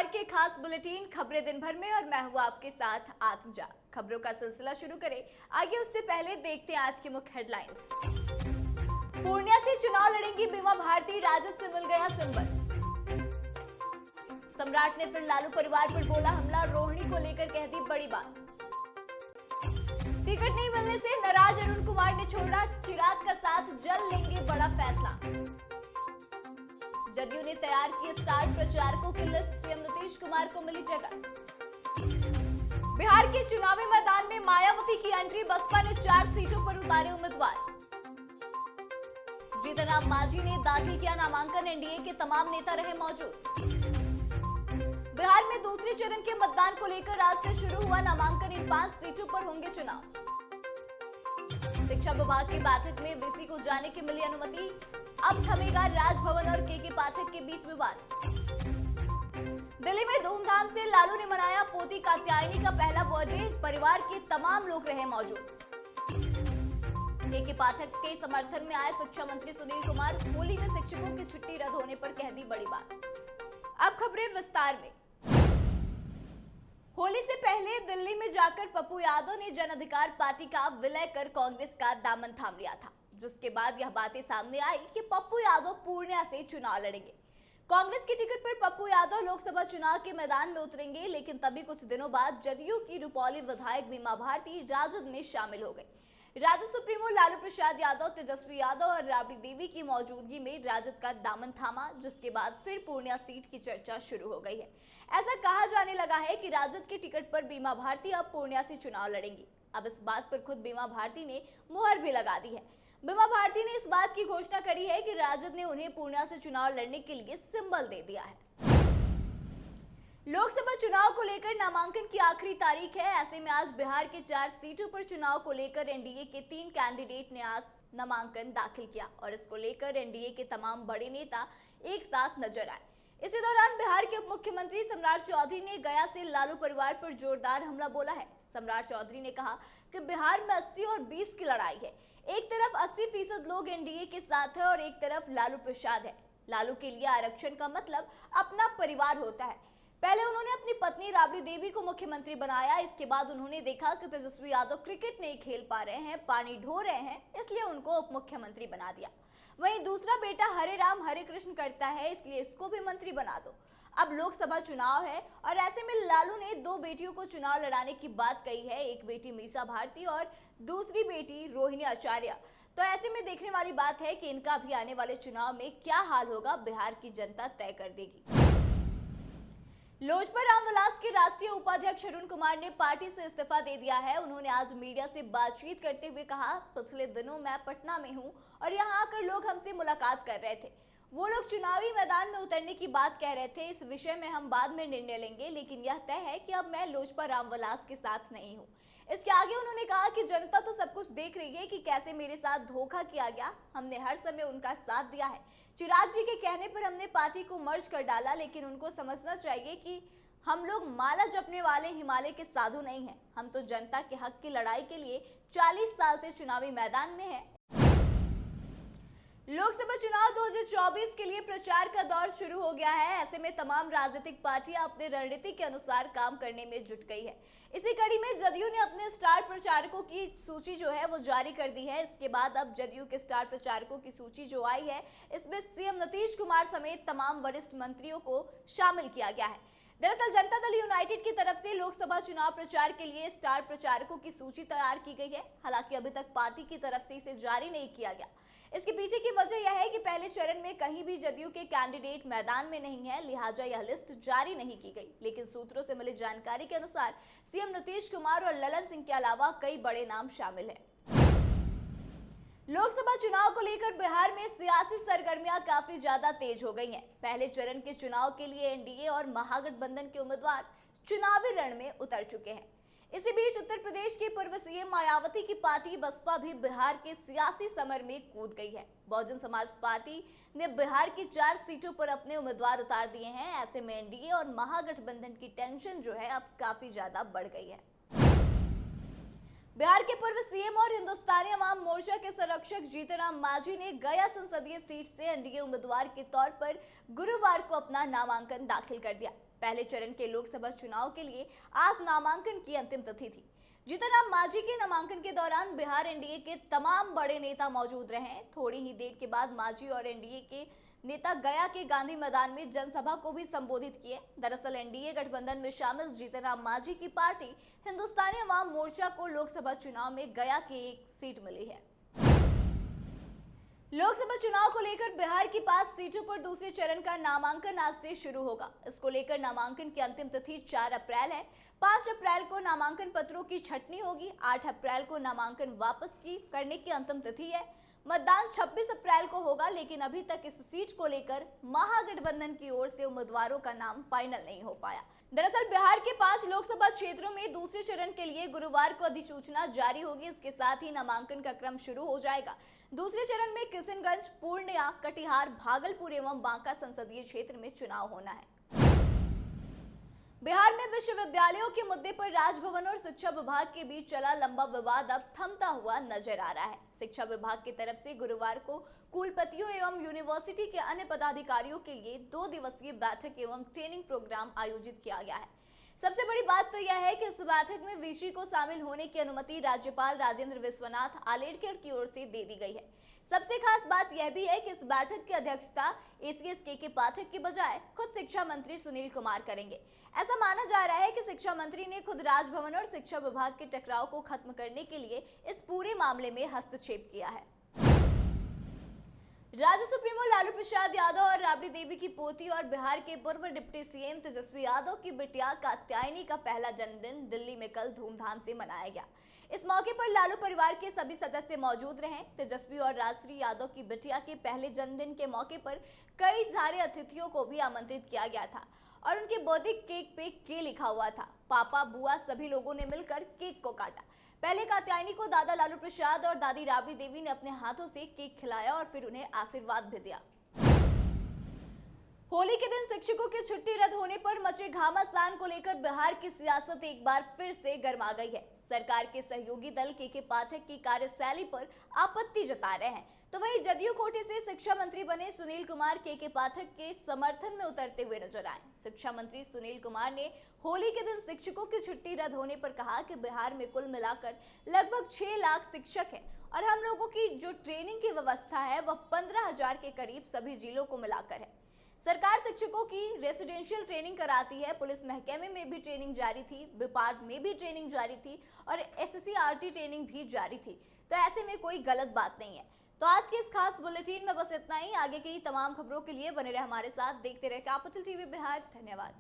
बिहार के खास बुलेटिन खबरें दिन भर में और मैं हूं आपके साथ आत्मजा। खबरों का सिलसिला शुरू करें। आइए उससे पहले देखते हैं आज की मुख्य हेडलाइंस। पूर्णिया से चुनाव लड़ेंगी बीमा भारती, राजद से मिल गया सिंबल। सम्राट ने फिर लालू परिवार पर बोला हमला, रोहिणी को लेकर कह दी बड़ी बात। टिकट नहीं मिलने से नाराज अरुण कुमार ने छोड़ा चिराग का साथ, जल्द लेंगे बड़ा फैसला। जदयू ने तैयार की स्टार प्रचारकों की लिस्ट, सीएम नीतीश कुमार को मिली जगह। बिहार के चुनावी मैदान में मायावती की एंट्री, बसपा ने 4 सीटों पर उतारे उम्मीदवार। जीतन राम मांझी ने दाखिल किया नामांकन, एनडीए के तमाम नेता रहे मौजूद। बिहार में दूसरे चरण के मतदान को लेकर आज से शुरू हुआ नामांकन, इन 5 सीटों पर होंगे चुनाव। शिक्षा विभाग की बैठक में वीसी को जाने की मिली अनुमति, अब थमेगा राजभवन और के पाठक के बीच विवाद। दिल्ली में धूमधाम से लालू ने मनाया पोती कात्यायनी का पहला बर्थडे, परिवार के तमाम लोग रहे मौजूद। के पाठक के समर्थन में आए शिक्षा मंत्री सुनील कुमार, होली में शिक्षकों की छुट्टी रद्द होने पर कह दी बड़ी बात। अब खबरें विस्तार में। होली से पहले दिल्ली में जाकर पप्पू यादव ने जन अधिकार पार्टी का विलय कर कांग्रेस का दामन थाम लिया था, जिसके बाद यह बातें सामने आई कि पप्पू यादव पूर्णिया से चुनाव लड़ेंगे। कांग्रेस की टिकट पर पप्पू यादव लोकसभा चुनाव के मैदान में उतरेंगे, लेकिन तभी कुछ दिनों बाद जदयू की रुपौली विधायक बीमा भारती राजद में शामिल हो गई। राजद सुप्रीमो लालू प्रसाद यादव, तेजस्वी यादव और राबड़ी देवी की मौजूदगी में राजद का दामन थामा, जिसके बाद फिर पूर्णिया सीट की चर्चा शुरू हो गई है। ऐसा कहा जाने लगा है कि राजद की टिकट पर बीमा भारती अब पूर्णिया से चुनाव लड़ेंगी। अब इस बात पर खुद बीमा भारती ने मुहर भी लगा दी है। बीमा भारती ने इस बात की घोषणा करी है कि राजद ने उन्हें पूर्णिया से चुनाव लड़ने के लिए सिंबल दे दिया है। लोकसभा चुनाव को लेकर नामांकन की आखिरी तारीख है। ऐसे में आज बिहार के 4 सीटों पर चुनाव को लेकर एनडीए के 3 कैंडिडेट ने आज नामांकन दाखिल किया और इसको लेकर एनडीए के तमाम बड़े नेता एक साथ नजर आए। इसी दौरान बिहार के उप मुख्यमंत्री सम्राट चौधरी ने गया से लालू परिवार पर जोरदार हमला बोला है। सम्राट चौधरी ने कहा कि बिहार में 80 और 20 की लड़ाई है। एक तरफ 80% लोग एनडीए के साथ है और एक तरफ लालू प्रसाद है। लालू के लिए आरक्षण का मतलब अपना परिवार होता है। पहले उन्होंने अपनी पत्नी राबड़ी देवी को मुख्यमंत्री बनाया, इसके बाद उन्होंने देखा कि तेजस्वी यादव क्रिकेट नहीं खेल पा रहे हैं, पानी ढो रहे हैं, इसलिए उनको उप मुख्यमंत्री बना दिया। वहीं दूसरा बेटा हरे राम हरे कृष्ण करता है, इसलिए इसको भी मंत्री बना दो। अब लोकसभा चुनाव है और ऐसे में लालू ने 2 बेटियों को चुनाव लड़ाने की बात कही है, एक बेटी मीसा भारती और दूसरी बेटी रोहिणी आचार्य। तो ऐसे में देखने वाली बात है कि इनका भी आने वाले चुनाव में क्या हाल होगा, बिहार की जनता तय कर देगी। लोजपा रामविलास के राष्ट्रीय उपाध्यक्ष अरुण कुमार ने पार्टी से इस्तीफा दे दिया है। उन्होंने आज मीडिया से बातचीत करते हुए कहा, पिछले दिनों मैं पटना में हूं और यहां आकर लोग हमसे मुलाकात कर रहे थे। वो लोग चुनावी मैदान में उतरने की बात कह रहे थे। इस विषय में हम बाद में निर्णय लेंगे, लेकिन यह तय है कि अब मैं लोजपा रामविलास के साथ नहीं हूं। इसके आगे उन्होंने कहा कि जनता तो सब कुछ देख रही है कि कैसे मेरे साथ धोखा किया गया। हमने हर समय उनका साथ दिया है। चिराग जी के कहने पर हमने पार्टी को मर्ज कर डाला, लेकिन उनको समझना चाहिए कि हम लोग माला जपने वाले हिमालय के साधु नहीं हैं। हम तो जनता के हक की लड़ाई के लिए 40 साल से चुनावी मैदान में हैं। लोकसभा चुनाव 2024 के लिए प्रचार का दौर शुरू हो गया है। ऐसे में तमाम राजनीतिक पार्टियां अपने रणनीति के अनुसार काम करने में जुट गई है। इसी कड़ी में जदयू ने अपने स्टार प्रचारकों की सूची जो है वो जारी कर दी है। इसके बाद अब जदयू के स्टार प्रचारकों की सूची जो आई है, इसमें सीएम नीतीश कुमार समेत तमाम वरिष्ठ मंत्रियों को शामिल किया गया है। दरअसल जनता दल यूनाइटेड की तरफ से लोकसभा चुनाव प्रचार के लिए स्टार प्रचारकों की सूची तैयार की गई है। हालांकि अभी तक पार्टी की तरफ से इसे जारी नहीं किया गया। इसके पीछे की वजह यह है कि पहले चरण में कहीं भी जदयू के कैंडिडेट मैदान में नहीं है, लिहाजा यह लिस्ट जारी नहीं की गई। लेकिन सूत्रों से मिली जानकारी के अनुसार सीएम नीतीश कुमार और ललन सिंह के अलावा कई बड़े नाम शामिल हैं। लोकसभा चुनाव को लेकर बिहार में सियासी सरगर्मियां काफी ज्यादा तेज हो गई हैं। पहले चरण के चुनाव के लिए एनडीए और महागठबंधन के उम्मीदवार चुनावी रण में उतर चुके हैं। इसी बीच उत्तर प्रदेश के पूर्व सीएम मायावती की पार्टी बसपा भी बिहार के सियासी समर में कूद गई है। बहुजन समाज पार्टी ने बिहार की 4 सीटों पर अपने उम्मीदवार उतार दिए हैं। ऐसे में एनडीए और महागठबंधन की टेंशन जो है अब काफी ज्यादा बढ़ गई है। बिहार के पूर्व सीएम और हिंदुस्तानी अवाम मोर्चा के संरक्षक जीतन राम मांझी ने गया संसदीय सीट से एनडीए उम्मीदवार के तौर पर गुरुवार को अपना नामांकन दाखिल कर दिया। पहले चरण के लोकसभा चुनाव के लिए आज नामांकन की अंतिम तिथि थी। जीतन राम मांझी के नामांकन के दौरान बिहार एनडीए के तमाम बड़े नेता मौजूद रहे। थोड़ी ही देर के बाद मांझी और एनडीए के नेता गया के गांधी मैदान में जनसभा को भी संबोधित किए। दरअसल एनडीए गठबंधन में शामिल जीतन राम मांझी की पार्टी हिंदुस्तानी अवाम मोर्चा को लोकसभा चुनाव में गया की एक सीट मिली है। लोकसभा चुनाव को लेकर बिहार की 5 सीटों पर दूसरे चरण का नामांकन आज से शुरू होगा। इसको लेकर नामांकन की अंतिम तिथि 4 अप्रैल है। 5 अप्रैल को नामांकन पत्रों की छंटनी होगी। 8 अप्रैल को नामांकन वापस करने की अंतिम तिथि है। मतदान 26 अप्रैल को होगा, लेकिन अभी तक इस सीट को लेकर महागठबंधन की ओर से उम्मीदवारों का नाम फाइनल नहीं हो पाया। दरअसल बिहार के 5 लोकसभा क्षेत्रों में दूसरे चरण के लिए गुरुवार को अधिसूचना जारी होगी। इसके साथ ही नामांकन का क्रम शुरू हो जाएगा। दूसरे चरण में किशनगंज, पूर्णिया, कटिहार, भागलपुर एवं बांका संसदीय क्षेत्र में चुनाव होना है। बिहार में विश्वविद्यालयों के मुद्दे पर राजभवन और शिक्षा विभाग के बीच चला लंबा विवाद अब थमता हुआ नजर आ रहा है। शिक्षा विभाग की तरफ से गुरुवार को कुलपतियों एवं यूनिवर्सिटी के अन्य पदाधिकारियों के लिए 2 दिवसीय बैठक एवं ट्रेनिंग प्रोग्राम आयोजित किया गया है। सबसे बड़ी बात तो यह है कि इस बैठक में वीसी को शामिल होने की अनुमति राज्यपाल राजेंद्र विश्वनाथ आर्लेकर की ओर से दे दी गई है। सबसे खास बात यह भी है कि इस बैठक की अध्यक्षता एसीएस के पाठक के बजाय खुद शिक्षा मंत्री सुनील कुमार करेंगे। ऐसा माना जा रहा है कि शिक्षा मंत्री ने खुद राजभवन और शिक्षा विभाग के टकराव को खत्म करने के लिए इस पूरे मामले में हस्तक्षेप किया है। राज्य सुप्रीमो लालू प्रसाद यादव और राबड़ी देवी की पोती और बिहार के पूर्व डिप्टी सीएम तेजस्वी यादव की बिटिया कात्यायनी का पहला जन्मदिन दिल्ली में कल धूमधाम से मनाया गया। इस मौके पर लालू परिवार के सभी सदस्य मौजूद रहे। तेजस्वी और राजश्री यादव की बिटिया के पहले जन्मदिन के मौके पर कई सारे अतिथियों को भी आमंत्रित किया गया था और उनके बर्थडे केक पे के लिखा हुआ था। पापा, बुआ सभी लोगों ने मिलकर केक को काटा। पहले कात्यायनी को दादा लालू प्रसाद और दादी राबड़ी देवी ने अपने हाथों से केक खिलाया और फिर उन्हें आशीर्वाद भी दिया। होली के दिन शिक्षकों की छुट्टी रद्द होने पर मचे घमासान को लेकर बिहार की सियासत एक बार फिर से गर्मा गई है। सरकार के सहयोगी दल के पाठक की कार्यशैली पर आपत्ति जता रहे हैं, तो वहीं जदयू कोटे से शिक्षा मंत्री बने सुनील कुमार के पाठक के समर्थन में उतरते हुए नजर आए। शिक्षा मंत्री सुनील कुमार ने होली के दिन शिक्षकों की छुट्टी रद्द होने पर कहा कि बिहार में कुल मिलाकर लगभग 6 लाख शिक्षक हैं और हम लोगों की जो ट्रेनिंग की व्यवस्था है वह 15,000 के करीब सभी जिलों को मिलाकर है। सरकार शिक्षकों की रेसिडेंशियल ट्रेनिंग कराती है। पुलिस महकमे में भी ट्रेनिंग जारी थी, विभाग में भी ट्रेनिंग जारी थी और एसएससी-आरटी ट्रेनिंग भी जारी थी, तो ऐसे में कोई गलत बात नहीं है। तो आज के इस खास बुलेटिन में बस इतना ही। आगे की तमाम खबरों के लिए बने रहे हमारे साथ, देखते रहे कैपिटल टीवी बिहार। धन्यवाद।